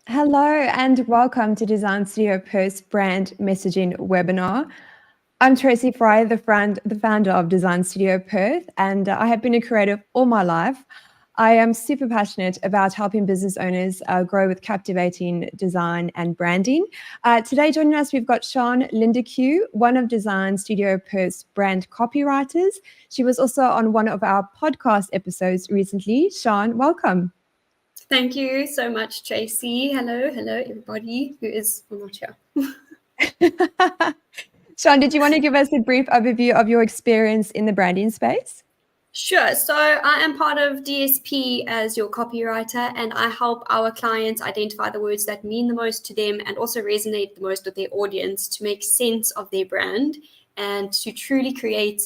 Hello and welcome to Design Studio Perth's brand messaging webinar. I'm Tracy Fry, the founder of Design Studio Perth, and I have been a creative all my life. I am super passionate about helping business owners grow with captivating design and branding. Today, joining us, we've got Sean Lindeque, one of Design Studio Perth's brand copywriters. She was also on one of our podcast episodes recently. Sean, welcome. Thank you so much, Tracy. Hello, everybody who is not here. Sean, did you want to give us a brief overview of your experience in the branding space? Sure. So I am part of DSP as your copywriter, and I help our clients identify the words that mean the most to them and also resonate the most with their audience to make sense of their brand and to truly create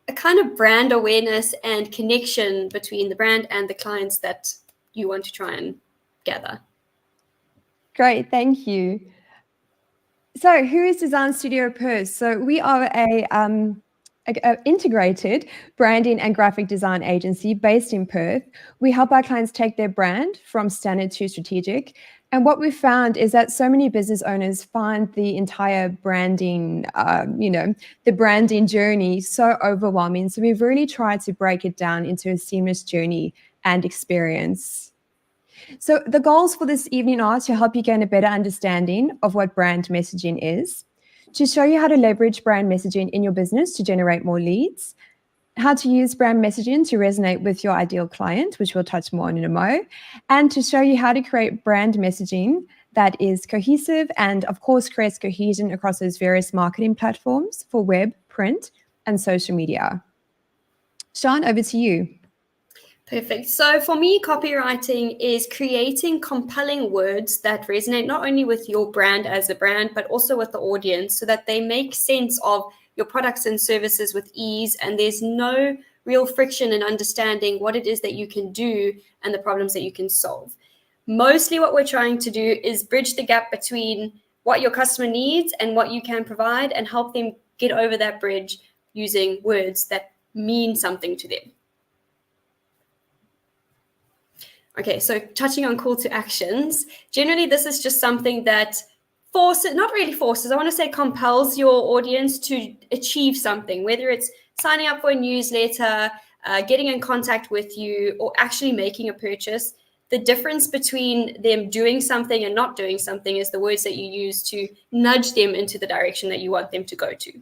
a kind of brand awareness and connection between the brand and the clients that you want to try and gather. Great, thank you. So who is Design Studio Perth? So we are a integrated branding and graphic design agency based in Perth. We help our clients take their brand from standard to strategic. And what we've found is that so many business owners find the entire branding, the branding journey so overwhelming. So we've really tried to break it down into a seamless journey and experience. So the goals for this evening are to help you gain a better understanding of what brand messaging is, to show you how to leverage brand messaging in your business to generate more leads, how to use brand messaging to resonate with your ideal client, which we'll touch more on in a mo, and to show you how to create brand messaging that is cohesive and, of course, creates cohesion across those various marketing platforms for web, print, and social media. Sean, over to you. Perfect. So for me, copywriting is creating compelling words that resonate not only with your brand as a brand, but also with the audience so that they make sense of your products and services with ease. And there's no real friction in understanding what it is that you can do and the problems that you can solve. Mostly what we're trying to do is bridge the gap between what your customer needs and what you can provide and help them get over that bridge using words that mean something to them. Okay, so touching on call to actions, generally this is just something that not really forces, I want to say compels your audience to achieve something, whether it's signing up for a newsletter, getting in contact with you, or actually making a purchase. The difference between them doing something and not doing something is the words that you use to nudge them into the direction that you want them to go to.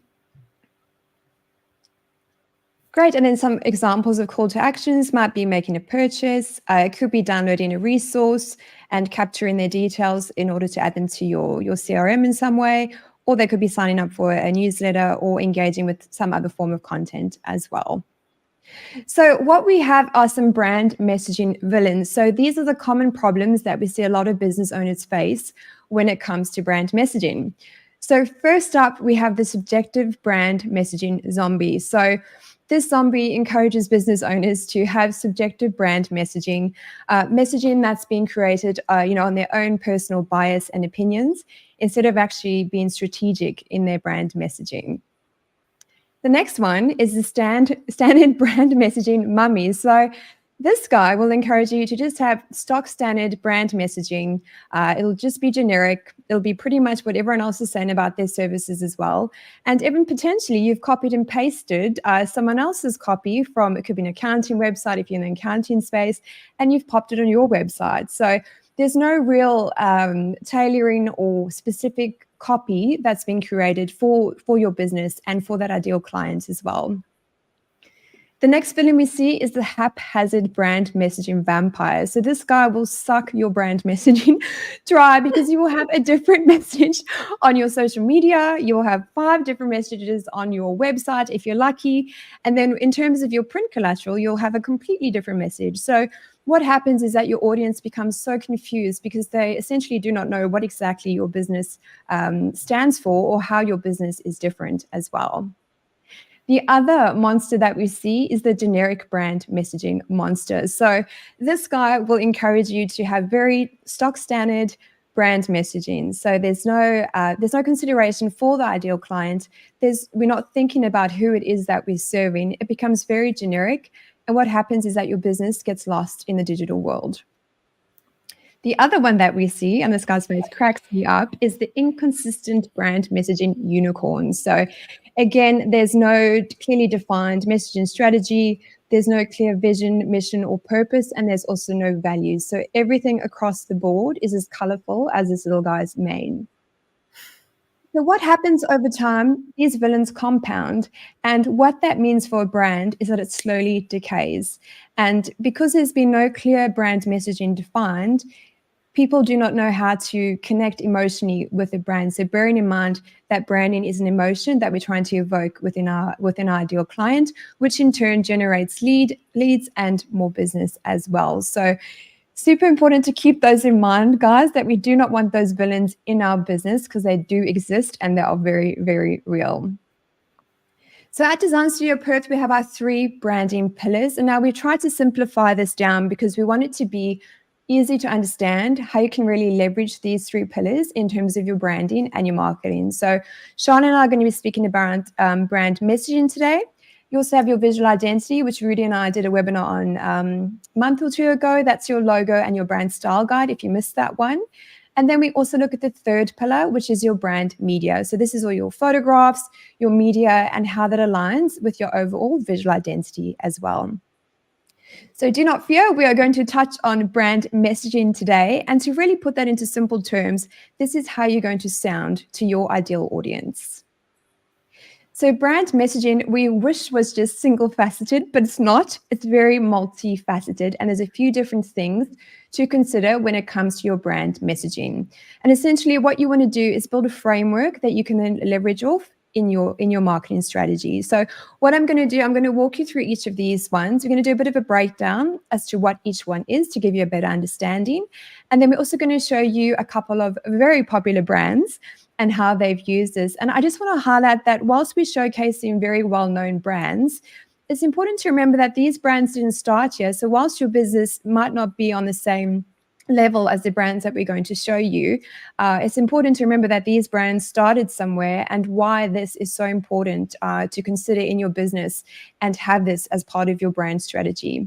Great. And then some examples of call to actions might be making a purchase. It could be downloading a resource and capturing their details in order to add them to your CRM in some way. Or they could be signing up for a newsletter or engaging with some other form of content as well. So what we have are some brand messaging villains. So these are the common problems that we see a lot of business owners face when it comes to brand messaging. So first up, we have the subjective brand messaging zombie. So this zombie encourages business owners to have subjective brand messaging, messaging that's being created, on their own personal bias and opinions, instead of actually being strategic in their brand messaging. The next one is the standard brand messaging mummy. So this guy will encourage you to just have stock standard brand messaging. It'll just be generic. It'll be pretty much what everyone else is saying about their services as well. And even potentially you've copied and pasted someone else's copy from, it could be an accounting website if you're in the accounting space, and you've popped it on your website. So there's no real tailoring or specific copy that's been created for your business and for that ideal client as well. The next villain we see is the haphazard brand messaging vampire. So this guy will suck your brand messaging dry because you will have a different message on your social media. You will have 5 different messages on your website if you're lucky. And then in terms of your print collateral, you'll have a completely different message. So what happens is that your audience becomes so confused because they essentially do not know what exactly your business stands for or how your business is different as well. The other monster that we see is the generic brand messaging monster. So this guy will encourage you to have very stock standard brand messaging. So there's no consideration for the ideal client. We're not thinking about who it is that we're serving. It becomes very generic. And what happens is that your business gets lost in the digital world. The other one that we see, and this guy's face cracks me up, is the inconsistent brand messaging unicorn. So again, there's no clearly defined messaging strategy. There's no clear vision, mission, or purpose, and there's also no values. So everything across the board is as colorful as this little guy's mane. So what happens over time, these villains compound, and what that means for a brand is that it slowly decays. And because there's been no clear brand messaging defined, people do not know how to connect emotionally with a brand. So bearing in mind that branding is an emotion that we're trying to evoke within our ideal client, which in turn generates leads and more business as well. So super important to keep those in mind, guys, that we do not want those villains in our business because they do exist and they are very, very real. So at Design Studio Perth, we have our 3 branding pillars. And now we try to simplify this down because we want it to be easy to understand how you can really leverage these 3 pillars in terms of your branding and your marketing. So Sean and I are going to be speaking about brand messaging today. You also have your visual identity, which Rudy and I did a webinar on a month or 2 ago. That's your logo and your brand style guide, if you missed that one. And then we also look at the 3rd pillar, which is your brand media. So this is all your photographs, your media, and how that aligns with your overall visual identity as well. So do not fear, we are going to touch on brand messaging today. And to really put that into simple terms, this is how you're going to sound to your ideal audience. So brand messaging, we wish was just single faceted, but it's not. It's very multifaceted, and there's a few different things to consider when it comes to your brand messaging. And essentially what you want to do is build a framework that you can then leverage off in your marketing strategy. So what I'm going to do, I'm going to walk you through each of these ones. We're going to do a bit of a breakdown as to what each one is to give you a better understanding. And then we're also going to show you a couple of very popular brands and how they've used this. And I just want to highlight that whilst we're showcasing very well-known brands, it's important to remember that these brands didn't start here. So whilst your business might not be on the same level as the brands that we're going to show you, it's important to remember that these brands started somewhere and why this is so important to consider in your business and have this as part of your brand strategy.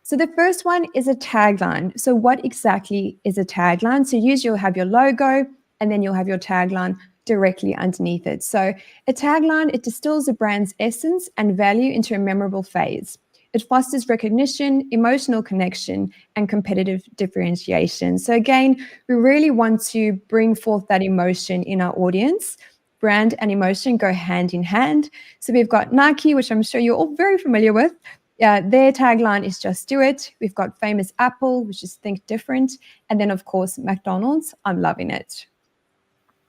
So the first one is a tagline. So what exactly is a tagline? So usually you'll have your logo and then you'll have your tagline directly underneath it. So a tagline, it distills a brand's essence and value into a memorable phase. It fosters recognition, emotional connection, and competitive differentiation. So again, we really want to bring forth that emotion in our audience. Brand and emotion go hand in hand. So we've got Nike, which I'm sure you're all very familiar with. Their tagline is just do it. We've got famous Apple, which is think different. And then, of course, McDonald's, I'm loving it.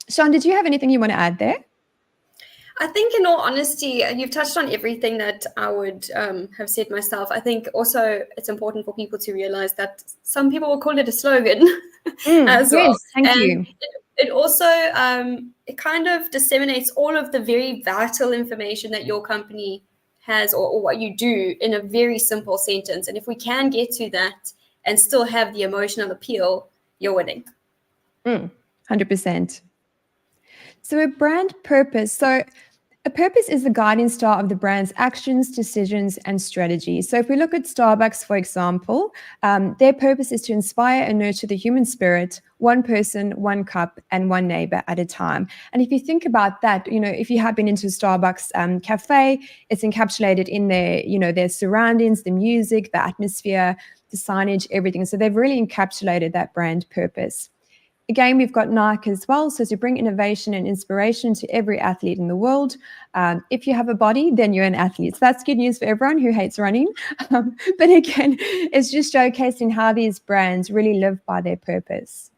Sean, did you have anything you want to add there? I think, in all honesty, you've touched on everything that I would have said myself. I think also it's important for people to realize that some people will call it a slogan as well. Yes, thank you. It also it kind of disseminates all of the very vital information that your company has or what you do in a very simple sentence. And if we can get to that and still have the emotional appeal, you're winning. 100%. So a brand purpose. So a purpose is the guiding star of the brand's actions, decisions, and strategies. So if we look at Starbucks, for example, their purpose is to inspire and nurture the human spirit, one person, one cup, and one neighbor at a time. And if you think about that, if you have been into a Starbucks cafe, it's encapsulated in their surroundings, the music, the atmosphere, the signage, everything. So they've really encapsulated that brand purpose. Again, we've got Nike as well. So to bring innovation and inspiration to every athlete in the world. If you have a body, then you're an athlete. So that's good news for everyone who hates running. But again, it's just showcasing how these brands really live by their purpose.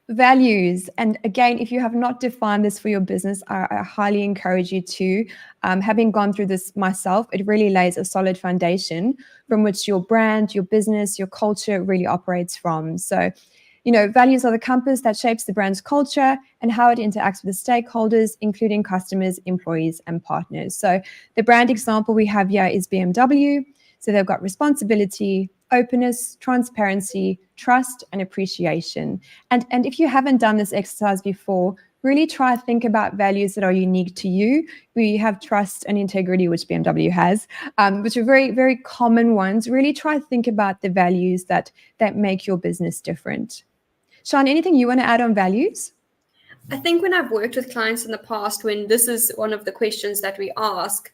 Values. And again, if you have not defined this for your business, I highly encourage you to. Having gone through this myself, it really lays a solid foundation from which your brand, your business, your culture really operates from. So values are the compass that shapes the brand's culture and how it interacts with the stakeholders, including customers, employees, and partners. So the brand example we have here is BMW. So they've got responsibility, openness, transparency, trust, and appreciation. And if you haven't done this exercise before, really try to think about values that are unique to you. We have trust and integrity, which BMW has, which are very, very common ones. Really try to think about the values that make your business different. Sean, anything you want to add on values? I think when I've worked with clients in the past, when this is one of the questions that we ask,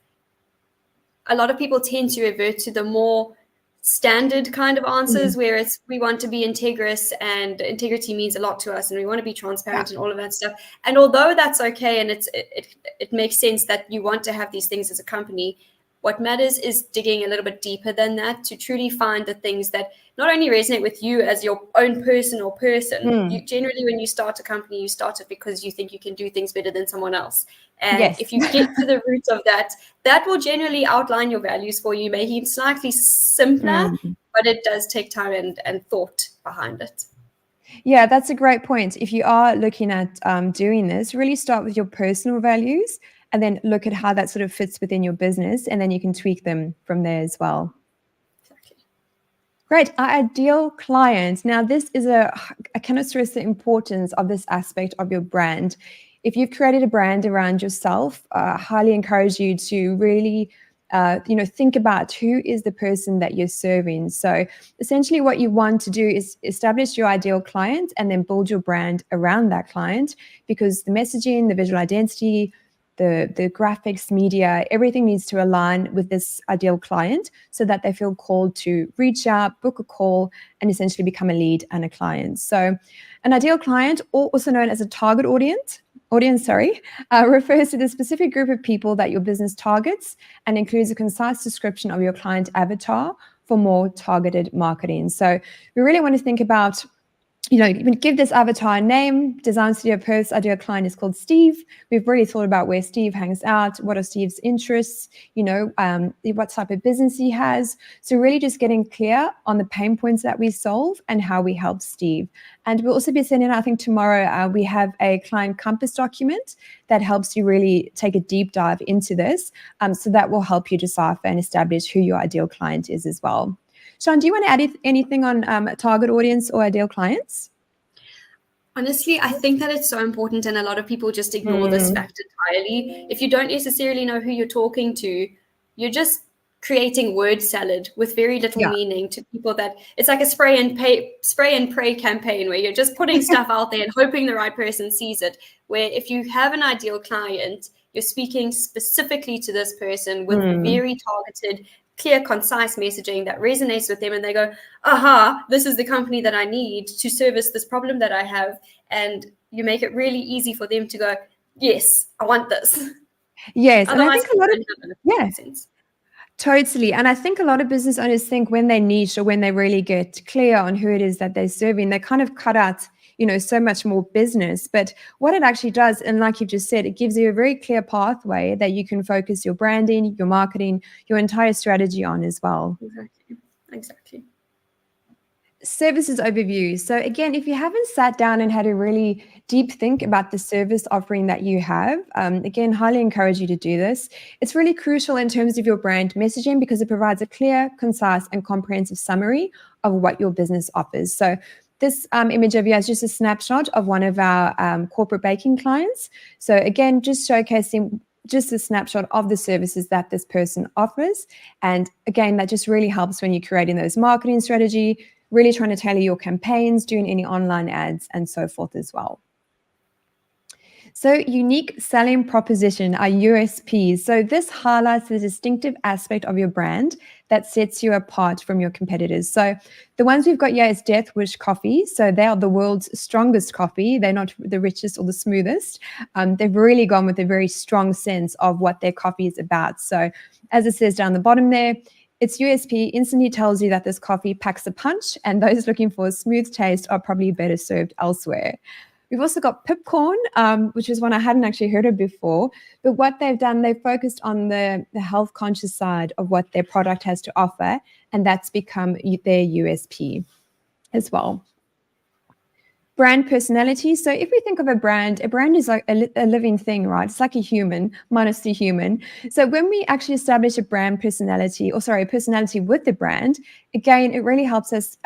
a lot of people tend to revert to the more standard kind of answers, where it's we want to be integrous and integrity means a lot to us and we want to be transparent and all of that stuff. And although that's okay and it makes sense that you want to have these things as a company, what matters is digging a little bit deeper than that to truly find the things that not only resonate with you as your own personal person. You generally, when you start a company, you start it because you think you can do things better than someone else. And if you get to the root of that, that will generally outline your values for you, making it slightly simpler, but it does take time and thought behind it. Yeah, that's a great point. If you are looking at doing this, really start with your personal values and then look at how that sort of fits within your business, and then you can tweak them from there as well. Exactly. Great. Our ideal client. Now, this is I cannot stress the importance of this aspect of your brand. If you've created a brand around yourself, I highly encourage you to really think about who is the person that you're serving. So essentially what you want to do is establish your ideal client and then build your brand around that client, because the messaging, the visual identity, the graphics, media, everything needs to align with this ideal client so that they feel called to reach out, book a call, and essentially become a lead and a client. So an ideal client, also known as a target audience, refers to the specific group of people that your business targets and includes a concise description of your client avatar for more targeted marketing. So we really want to think about, give this avatar a name. Design Studio Perth's ideal client is called Steve. We've really thought about where Steve hangs out, what are Steve's interests, what type of business he has. So really just getting clear on the pain points that we solve and how we help Steve. And we'll also be sending out, I think tomorrow, we have a client compass document that helps you really take a deep dive into this. So that will help you decipher and establish who your ideal client is as well. Sean, do you want to add anything on target audience or ideal clients? Honestly, I think that it's so important, and a lot of people just ignore this fact entirely. If you don't necessarily know who you're talking to, you're just creating word salad with very little meaning to people. That it's like a spray and pray campaign where you're just putting stuff out there and hoping the right person sees it. Where if you have an ideal client, you're speaking specifically to this person with very targeted, clear, concise messaging that resonates with them, and they go, aha, this is the company that I need to service this problem that I have. And you make it really easy for them to go, yes, I want this. Yes. Otherwise, and I think a lot of sense. Totally. And I think a lot of business owners think when they niche or when they really get clear on who it is that they're serving, they kind of cut out so much more business. But what it actually does, and like you've just said, it gives you a very clear pathway that you can focus your branding, your marketing, your entire strategy on as well. Exactly. Services overview. So again, if you haven't sat down and had a really deep think about the service offering that you have, again, highly encourage you to do this. It's really crucial in terms of your brand messaging because it provides a clear, concise, and comprehensive summary of what your business offers. So this image over here is just a snapshot of one of our corporate baking clients. So again, just showcasing just a snapshot of the services that this person offers. And again, that just really helps when you're creating those marketing strategy, really trying to tailor your campaigns, doing any online ads, and so forth as well. So unique selling proposition, our USPs. So this highlights the distinctive aspect of your brand that sets you apart from your competitors. So the ones we've got here is Death Wish Coffee. So they are the world's strongest coffee. They're not the richest or the smoothest. They've really gone with a very strong sense of what their coffee is about. So as it says down the bottom there, its USP instantly tells you that this coffee packs a punch, and those looking for a smooth taste are probably better served elsewhere. We've also got Pipcorn, which is one I hadn't actually heard of before. But what they've done, they've focused on the health conscious side of what their product has to offer, and that's become their USP as well. Brand personality. So if we think of a brand is like a living thing, right? It's like a human minus the human. So when we actually establish a brand personality, a personality with the brand, again, it really helps us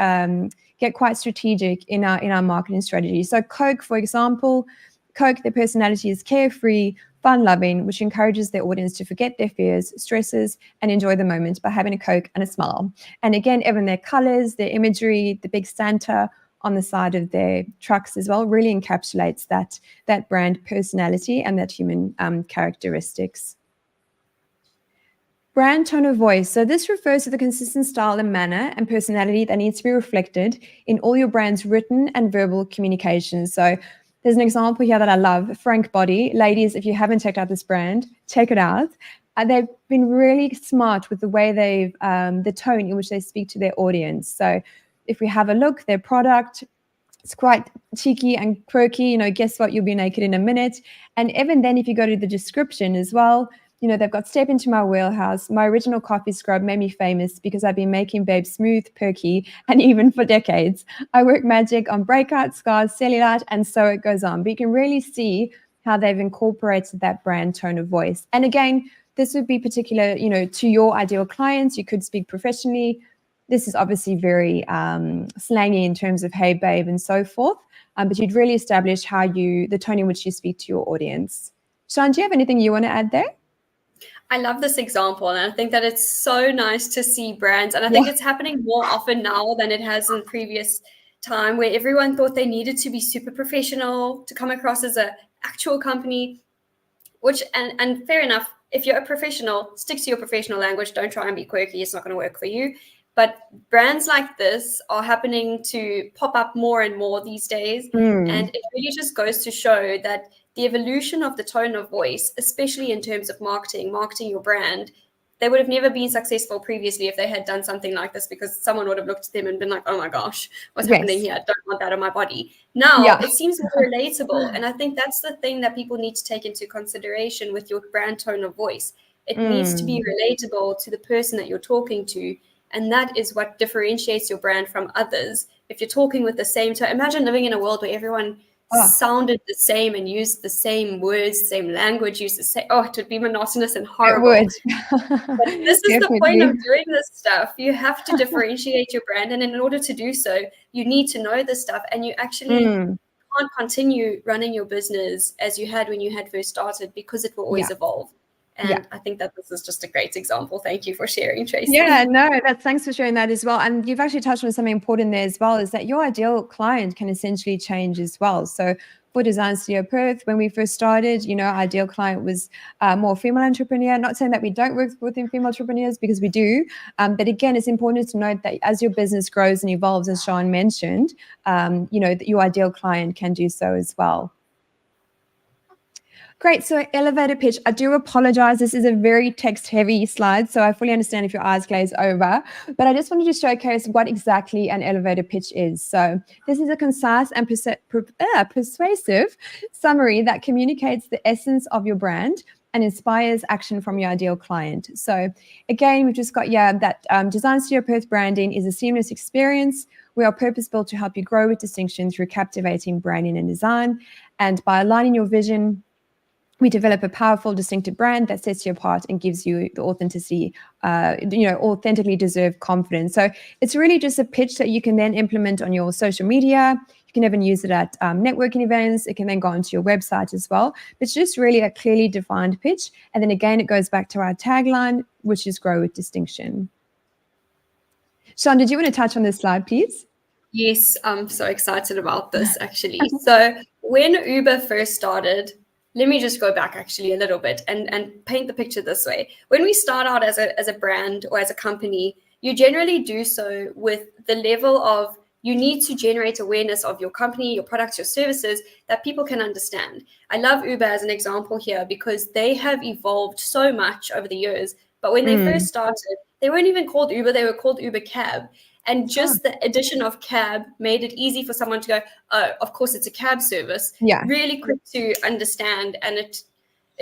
get quite strategic in our marketing strategy. So Coke, for example, Coke, their personality is carefree, fun-loving, which encourages their audience to forget their fears, stresses, and enjoy the moment by having a Coke and a smile. And again, even their colors, their imagery, the big Santa on the side of their trucks as well really encapsulates that brand personality and that human characteristics. Brand tone of voice. So this refers to the consistent style and manner and personality that needs to be reflected in all your brand's written and verbal communications. So there's an example here that I love, Frank Body. Ladies, if you haven't checked out this brand, check it out. They've been really smart with the way the tone in which they speak to their audience. So if we have a look, their product, it's quite cheeky and quirky, guess what, you'll be naked in a minute. And even then, if you go to the description as well, they've got step into my wheelhouse. My original coffee scrub made me famous because I've been making babes smooth, perky, and even for decades. I work magic on breakout, scars, cellulite, and so it goes on. But you can really see how they've incorporated that brand tone of voice. And again, this would be particular, to your ideal clients. You could speak professionally. This is obviously very slangy in terms of hey, babe, and so forth. But you'd really establish the tone in which you speak to your audience. Sian, do you have anything you want to add there? I love this example, and I think that it's so nice to see brands, and I think it's happening more often now than it has in previous time, where everyone thought they needed to be super professional to come across as an actual company, which, and fair enough, if you're a professional, stick to your professional language, don't try and be quirky, it's not going to work for you. But brands like this are happening to pop up more and more these days, and it really just goes to show that the evolution of the tone of voice, especially in terms of marketing your brand, they would have never been successful previously if they had done something like this, because someone would have looked at them and been like, oh my gosh, what's happening here? I don't want that on my body. Now it seems more relatable. And I think that's the thing that people need to take into consideration with your brand tone of voice. It needs to be relatable to the person that you're talking to. And that is what differentiates your brand from others. If you're talking with the same tone, imagine living in a world where everyone sounded the same and used the same words, same language, used the same. Oh, it would be monotonous and horrible. It would. But this is the point of doing this stuff. You have to differentiate your brand, and in order to do so, you need to know this stuff, and you actually can't continue running your business as you had when you had first started, because it will always evolve. And I think that this is just a great example. Thank you for sharing, Tracy. Yeah, no, thanks for sharing that as well. And you've actually touched on something important there as well, is that your ideal client can essentially change as well. So for Design Studio Perth, when we first started, our ideal client was more female entrepreneur. Not saying that we don't work with female entrepreneurs, because we do. But again, it's important to note that as your business grows and evolves, as Sian mentioned, that your ideal client can do so as well. Great. So elevator pitch. I do apologize. This is a very text-heavy slide, so I fully understand if your eyes glaze over. But I just wanted to showcase what exactly an elevator pitch is. So this is a concise and persuasive summary that communicates the essence of your brand and inspires action from your ideal client. So again, we've just got, that Design Studio Perth branding is a seamless experience. We are purpose-built to help you grow with distinction through captivating branding and design. And by aligning your vision, we develop a powerful, distinctive brand that sets you apart and gives you the authenticity, authentically deserved confidence. So it's really just a pitch that you can then implement on your social media. You can even use it at networking events. It can then go onto your website as well. But it's just really a clearly defined pitch. And then again, it goes back to our tagline, which is grow with distinction. Sian, did you want to touch on this slide, please? Yes, I'm so excited about this, actually. So when Uber first started, let me just go back actually a little bit and paint the picture this way. When we start out as a brand or as a company, you generally do so with the level of, you need to generate awareness of your company, your products, your services that people can understand. I love Uber as an example here because they have evolved so much over the years. But when they first started, they weren't even called Uber, they were called Uber Cab. And just the addition of cab made it easy for someone to go, oh, of course, it's a cab service. Really quick to understand. And it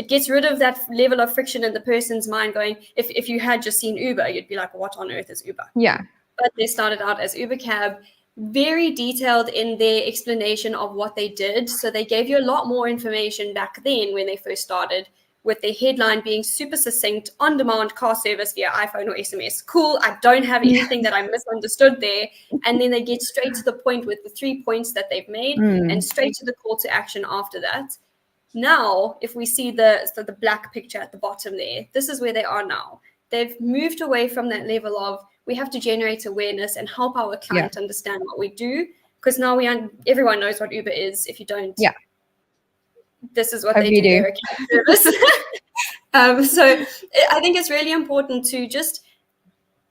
gets rid of that level of friction in the person's mind going, if you had just seen Uber, you'd be like, what on earth is Uber? But they started out as Uber Cab, very detailed in their explanation of what they did. So they gave you a lot more information back then when they first started, with their headline being super succinct, on-demand car service via iPhone or SMS. Cool, I don't have anything that I misunderstood there. And then they get straight to the point with the 3 points that they've made and straight to the call to action after that. Now, if we see the black picture at the bottom there, this is where they are now. They've moved away from that level of we have to generate awareness and help our client understand what we do, because now everyone knows what Uber is. If you don't, this is what they do. They're a cab service. So I think it's really important to just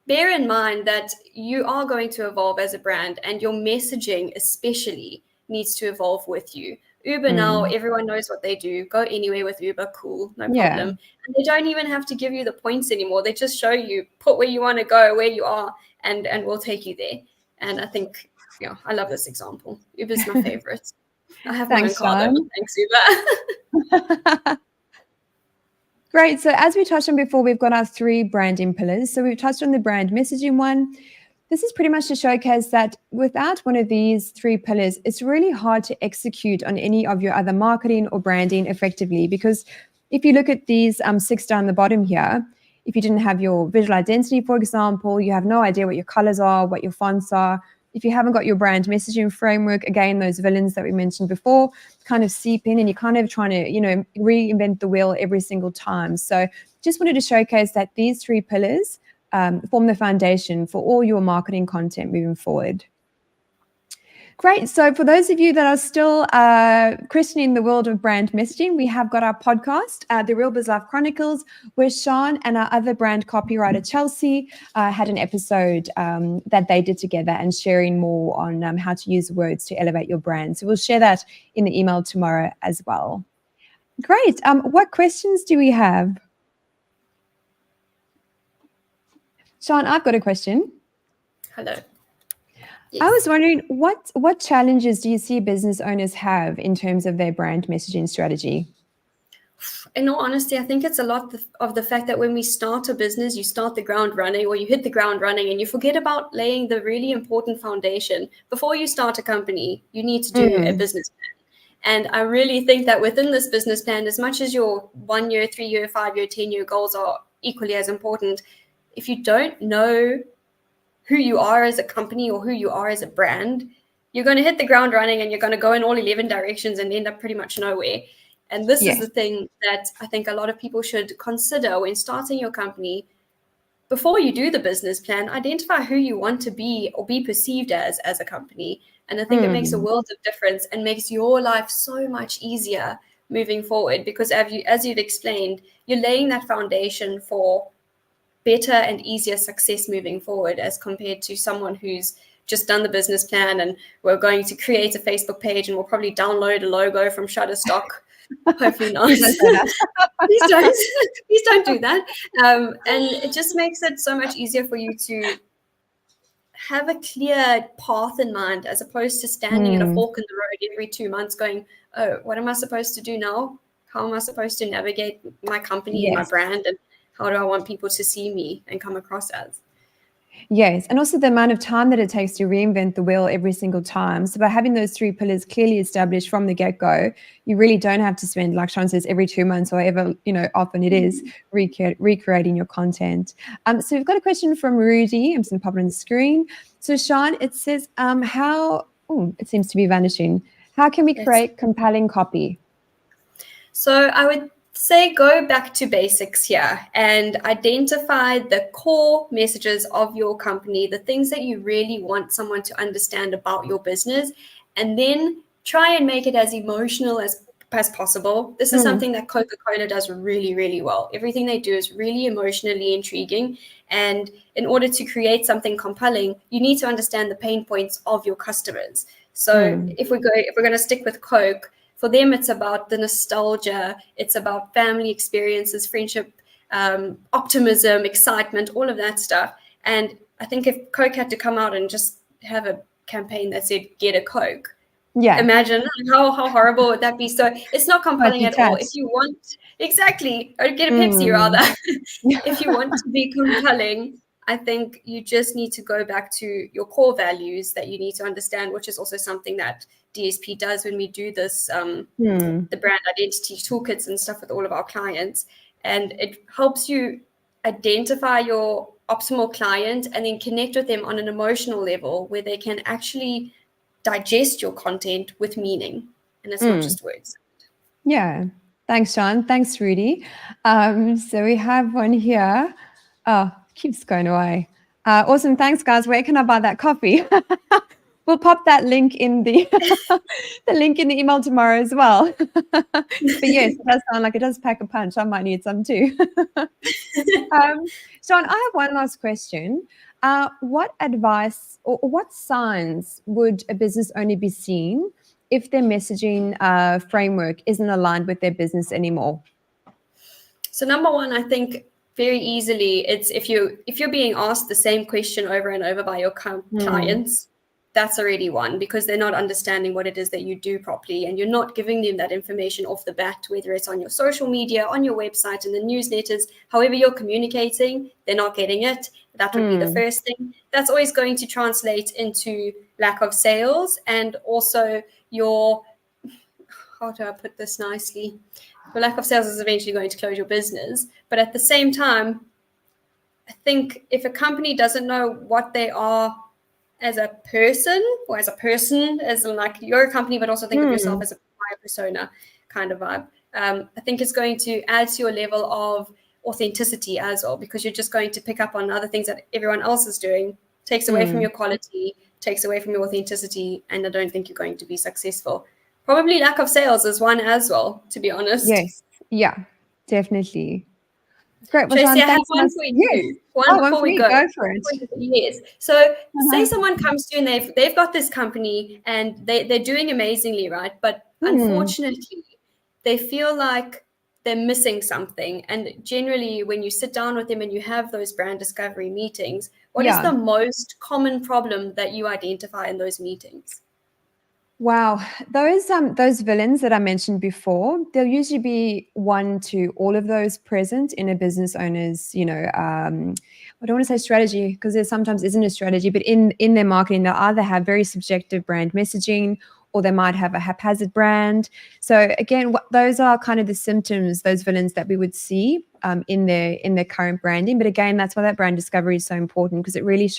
bear in mind that you are going to evolve as a brand, and your messaging especially needs to evolve with you. Uber now, everyone knows what they do. Go anywhere with Uber, cool, no problem. And they don't even have to give you the points anymore. They just show you, put where you want to go, where you are, and we'll take you there. And I think, I love this example. Uber's my favorite. I have my own car though, but thanks, Uber. Great. So as we touched on before, we've got our 3 branding pillars. So we've touched on the brand messaging one. This is pretty much to showcase that without one of these 3 pillars, it's really hard to execute on any of your other marketing or branding effectively. Because if you look at these 6 down the bottom here, if you didn't have your visual identity, for example, you have no idea what your colors are, what your fonts are. If you haven't got your brand messaging framework, again, those villains that we mentioned before kind of seep in, and you're kind of trying to, reinvent the wheel every single time. So just wanted to showcase that these 3 pillars form the foundation for all your marketing content moving forward. Great. So for those of you that are still questioning the world of brand messaging, we have got our podcast, The Real Biz Life Chronicles, where Sean and our other brand copywriter, Chelsea, had an episode that they did together and sharing more on how to use words to elevate your brand. So we'll share that in the email tomorrow as well. Great. What questions do we have? Sean, I've got a question. Hello. Yes. I was wondering, what challenges do you see business owners have in terms of their brand messaging strategy? In all honesty, I think it's a lot of the fact that when we start a business, you start the ground running, or you hit the ground running, and you forget about laying the really important foundation. Before you start a company, you need to do a business plan. And I really think that within this business plan, as much as your 1 year, 3 year, 5 year, 10 year goals are equally as important, if you don't know who you are as a company or who you are as a brand, you're going to hit the ground running and you're going to go in all 11 directions and end up pretty much nowhere. And this is the thing that I think a lot of people should consider when starting your company. Before you do the business plan, identify who you want to be or be perceived as a company. And I think it makes a world of difference and makes your life so much easier moving forward, because as you've explained, you're laying that foundation for better and easier success moving forward, as compared to someone who's just done the business plan and we're going to create a Facebook page and we'll probably download a logo from Shutterstock. Hopefully not. Please don't do that. And it just makes it so much easier for you to have a clear path in mind, as opposed to standing at a fork in the road every 2 months going, oh, what am I supposed to do now? How am I supposed to navigate my company and my brand? And how do I want people to see me and come across as? Yes, and also the amount of time that it takes to reinvent the wheel every single time. So by having those 3 pillars clearly established from the get-go, you really don't have to spend, like Sean says, every 2 months or ever, often it is, recreating your content. So we've got a question from Rudy. I'm just going to pop it on the screen. So Sean, it says, it seems to be vanishing. How can we create compelling copy? So I would say go back to basics here and identify the core messages of your company, the things that you really want someone to understand about your business, and then try and make it as emotional as possible. This is something that Coca-Cola does really, really well. Everything they do is really emotionally intriguing. And in order to create something compelling, you need to understand the pain points of your customers. So if we're going to stick with Coke, for them, it's about the nostalgia. It's about family experiences, friendship, optimism, excitement, all of that stuff. And I think if Coke had to come out and just have a campaign that said, get a Coke, imagine how horrible would that be? So it's not compelling at all. If you want, or get a Pepsi rather. If you want to be compelling, I think you just need to go back to your core values that you need to understand, which is also something that DSP does when we do this, the brand identity toolkits and stuff with all of our clients. And it helps you identify your optimal client and then connect with them on an emotional level where they can actually digest your content with meaning. And it's not just words. Yeah. Thanks, Sean. Thanks, Rudy. So we have one here. Oh, keeps going away. Awesome. Thanks, guys. Where can I buy that coffee? We'll pop that link in the the link in the email tomorrow as well. But yes, it does sound like it does pack a punch. I might need some too. Sean, I have one last question. What advice or what signs would a business owner be seeing if their messaging framework isn't aligned with their business anymore? So number one, I think very easily, it's if you're being asked the same question over and over by your clients, that's already one, because they're not understanding what it is that you do properly, and you're not giving them that information off the bat, whether it's on your social media, on your website, in the newsletters, however you're communicating, they're not getting it. That would be the first thing. That's always going to translate into lack of sales, and also your, how do I put this nicely? The lack of sales is eventually going to close your business. But at the same time, I think if a company doesn't know what they are as a person, or as in like you're a company, but also think of yourself as a buyer persona kind of vibe, I think it's going to add to your level of authenticity as well, because you're just going to pick up on other things that everyone else is doing, takes away from your quality, takes away from your authenticity, and I don't think you're going to be successful. Probably lack of sales is one as well, to be honest. Yes. Yeah, definitely. Great. Well, Tracy, Sean, I have thanks so one much. for Yes. you. One One before for we me. go. Go for it. Yes. So say someone comes to you and they've got this company and they're doing amazingly, right? But unfortunately, they feel like they're missing something. And generally, when you sit down with them and you have those brand discovery meetings, what is the most common problem that you identify in those meetings? Wow, those villains that I mentioned before, there'll usually be one to all of those present in a business owner's, I don't want to say strategy because there sometimes isn't a strategy, but in their marketing, they'll either have very subjective brand messaging or they might have a haphazard brand. So again, those are kind of the symptoms, those villains that we would see in their current branding. But again, that's why that brand discovery is so important, because it really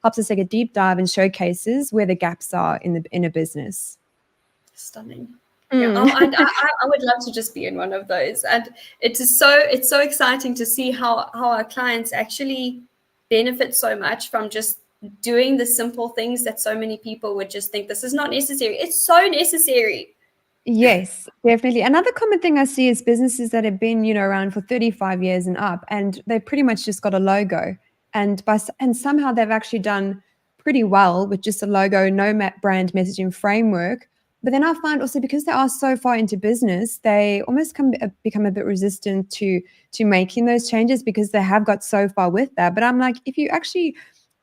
helps us take a deep dive and showcases where the gaps are in a business. Stunning. Yeah, I would love to just be in one of those, and it's so exciting to see how our clients actually benefit so much from just doing the simple things that so many people would just think this is not necessary. It's so necessary. Yes, definitely. Another common thing I see is businesses that have been, around for 35 years and up, and they pretty much just got a logo, and somehow they've actually done pretty well with just a logo, no brand messaging framework. But then I find also, because they are so far into business, they almost become a bit resistant to making those changes because they have got so far with that. But I'm like, if you actually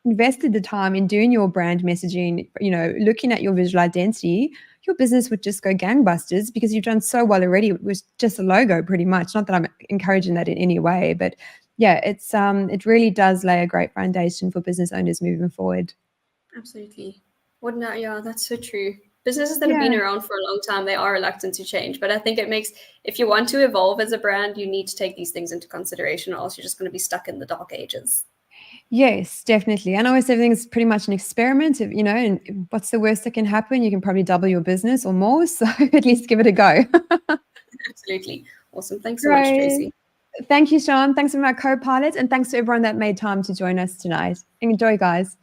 invested the time in doing your brand messaging, looking at your visual identity, your business would just go gangbusters because you've done so well already with just a logo, pretty much. Not that I'm encouraging that in any way, but yeah, it really does lay a great foundation for business owners moving forward. Absolutely. Yeah, that's so true. Businesses that have been Yeah. around for a long time, they are reluctant to change. But I think if you want to evolve as a brand, you need to take these things into consideration, or else you're just going to be stuck in the dark ages. Yes, definitely. And I always say everything's pretty much an experiment. And what's the worst that can happen? You can probably double your business or more. So at least give it a go. Absolutely. Awesome. Thanks so much, Great. Tracy. Thank you, Sean. Thanks to my co-pilot, and thanks to everyone that made time to join us tonight. Enjoy, guys.